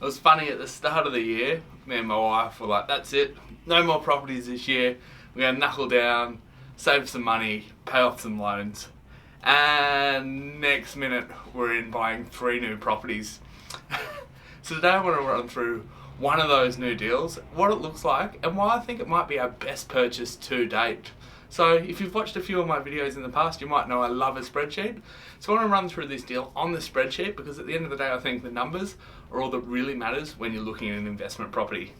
It was funny at the start of the year, me and my wife were like, that's it, no more properties this year. We're going to knuckle down, save some money, pay off some loans. And next minute, we're in buying 3 new properties. So today I want to run through one of those new deals, what it looks like, and why I think it might be our best purchase to date. So if you've watched a few of my videos in the past, you might know I love a spreadsheet. So I want to run through this deal on the spreadsheet because at the end of the day, I think the numbers are all that really matters when you're looking at an investment property.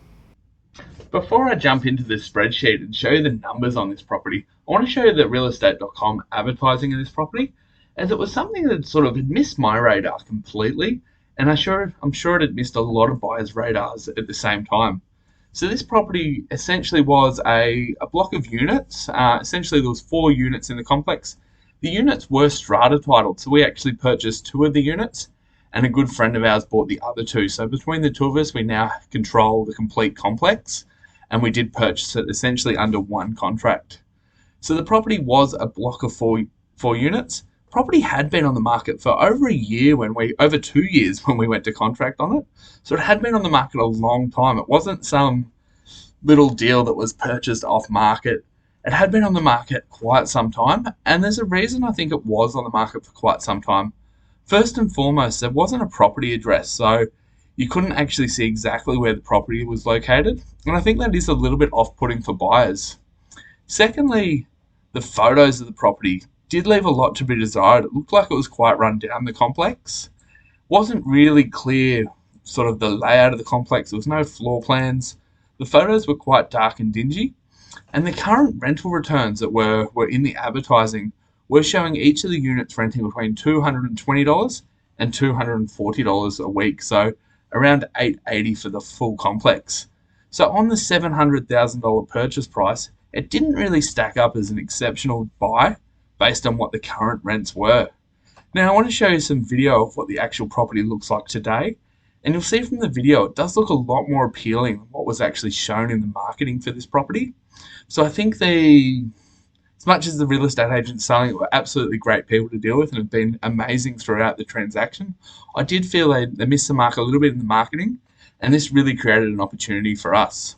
Before I jump into this spreadsheet and show you the numbers on this property, I want to show you the realestate.com advertising of this property, as it was something that sort of had missed my radar completely, and I'm sure it had missed a lot of buyers' radars at the same time. So this property essentially was a block of units. Essentially, there was 4 units in the complex. The units were strata titled, so we actually purchased 2 of the units, and a good friend of ours bought the other 2. So between the 2 of us, we now control the complete complex, and we did purchase it essentially under one contract. So the property was a block of four units. Property had been on the market for over 2 years when we went to contract on it. So it had been on the market a long time. It wasn't some little deal that was purchased off market. It had been on the market quite some time, and there's a reason I think it was on the market for quite some time. First and foremost, there wasn't a property address, so you couldn't actually see exactly where the property was located, and I think that is a little bit off-putting for buyers. Secondly, the photos of the property did leave a lot to be desired. It looked like it was quite run down, the complex. Wasn't really clear sort of the layout of the complex. There was no floor plans. The photos were quite dark and dingy. And the current rental returns that were in the advertising were showing each of the units renting between $220 and $240 a week. So around $880 for the full complex. So on the $700,000 purchase price, it didn't really stack up as an exceptional buy based on what the current rents were. Now I want to show you some video of what the actual property looks like today. And you'll see from the video, it does look a lot more appealing than what was actually shown in the marketing for this property. So I think as much as the real estate agents selling it were absolutely great people to deal with and have been amazing throughout the transaction, I did feel they missed the mark a little bit in the marketing, and this really created an opportunity for us.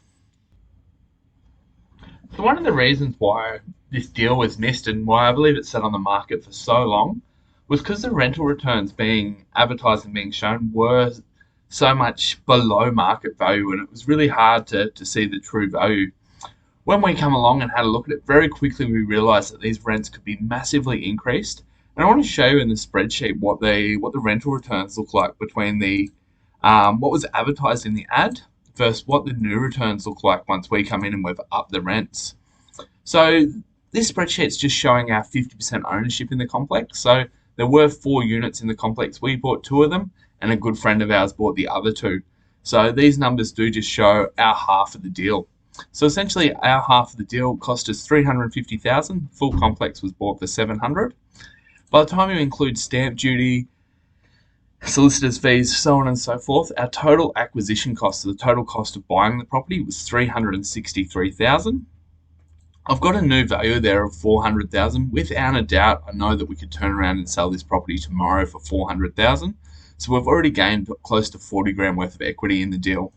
So one of the reasons why this deal was missed and why I believe it sat on the market for so long was because the rental returns being advertised and being shown were so much below market value, and it was really hard to see the true value. When we come along and had a look at it, very quickly we realised that these rents could be massively increased. And I want to show you in the spreadsheet what the rental returns look like between the what was advertised in the ad versus what the new returns look like once we come in and we've upped the rents. So this spreadsheet's just showing our 50% ownership in the complex. So there were 4 units in the complex. We bought 2 of them, and a good friend of ours bought the other 2. So these numbers do just show our half of the deal. So essentially, our half of the deal cost us $350,000. Full complex was bought for $700. By the time you include stamp duty, solicitors' fees, so on and so forth, our total acquisition cost, so the total cost of buying the property, was $363,000. I've got a new value there of $400,000. Without a doubt, I know that we could turn around and sell this property tomorrow for $400,000. So we've already gained close to 40 grand worth of equity in the deal.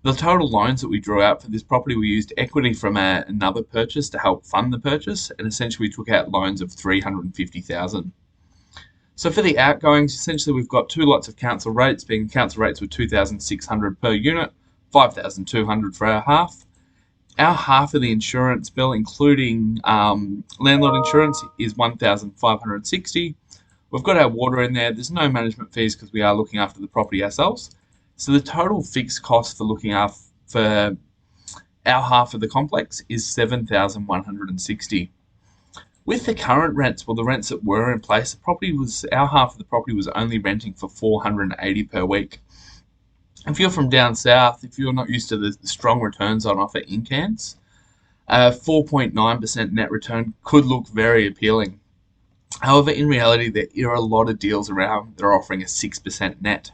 The total loans that we drew out for this property, we used equity from another purchase to help fund the purchase, and essentially we took out loans of $350,000. So for the outgoings, essentially we've got 2 lots of council rates, being council rates were $2,600 per unit, $5,200 for our half. Our half of the insurance bill, including landlord insurance, is $1,560. We've got our water in there. There's no management fees because we are looking after the property ourselves. So the total fixed cost for looking after for our half of the complex is $7,160. With the current rents, well, the rents that were in place, our half of the property was only renting for $480 per week. If you're from down south, if you're not used to the strong returns on offer in Cairns, 4.9% net return could look very appealing. However, in reality, there are a lot of deals around that are offering a 6% net.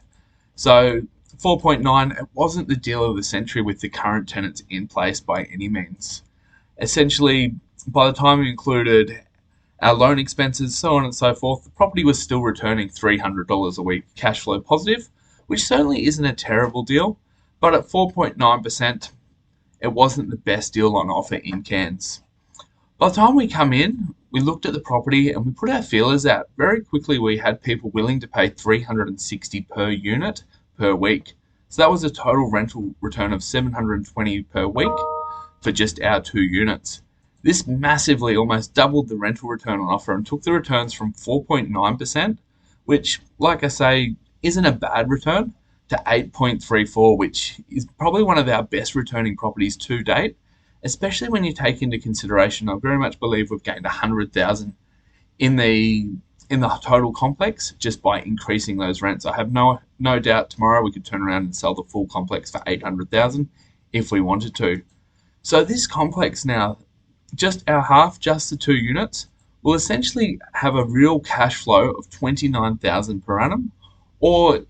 So 4.9, it wasn't the deal of the century with the current tenants in place by any means. Essentially, by the time we included our loan expenses, so on and so forth, the property was still returning $300 a week cash flow positive, which certainly isn't a terrible deal, but at 4.9%, it wasn't the best deal on offer in Cairns. By the time we come in, we looked at the property and we put our feelers out. Very quickly, we had people willing to pay $360 per unit per week. So that was a total rental return of $720 per week for just our 2 units. This massively almost doubled the rental return on offer and took the returns from 4.9%, which, like I say, isn't a bad return, to 8.34, which is probably one of our best returning properties to date, especially when you take into consideration, I very much believe we've gained 100,000 in the total complex just by increasing those rents. I have no doubt tomorrow we could turn around and sell the full complex for 800,000 if we wanted to. So this complex now, just our half, just the 2 units, will essentially have a real cash flow of 29,000 per annum, or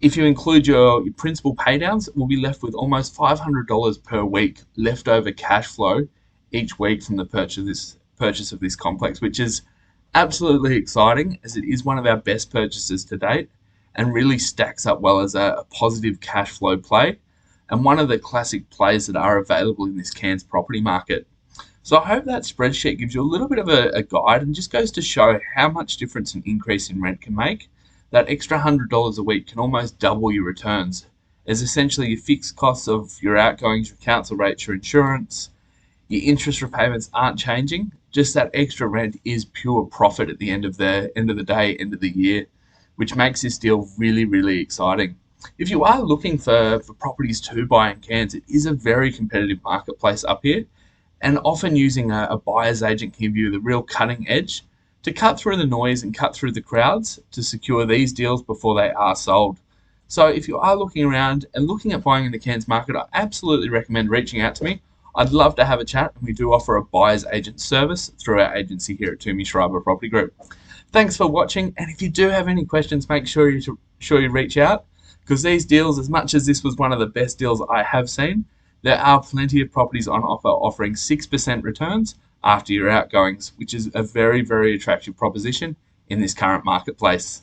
if you include your principal paydowns, we'll be left with almost $500 per week leftover cash flow each week from the purchase of this complex, which is absolutely exciting as it is one of our best purchases to date and really stacks up well as a positive cash flow play and one of the classic plays that are available in this Cairns property market. So I hope that spreadsheet gives you a little bit of a guide and just goes to show how much difference an increase in rent can make. That extra $100 a week can almost double your returns, as essentially your fixed costs of your outgoings, your council rates, your insurance, your interest repayments aren't changing. Just that extra rent is pure profit at the end of the day, end of the year, which makes this deal really, really exciting. If you are looking for properties to buy in Cairns, it is a very competitive marketplace up here, and often using a buyer's agent can give you the real cutting edge to cut through the noise and cut through the crowds to secure these deals before they are sold. So if you are looking around and looking at buying in the Cairns market, I absolutely recommend reaching out to me. I'd love to have a chat, and we do offer a buyer's agent service through our agency here at Toomey Schreiber Property Group. Thanks for watching, and if you do have any questions, make sure you reach out, because these deals, as much as this was one of the best deals I have seen, there are plenty of properties on offer offering 6% returns after your outgoings, which is a very, very attractive proposition in this current marketplace.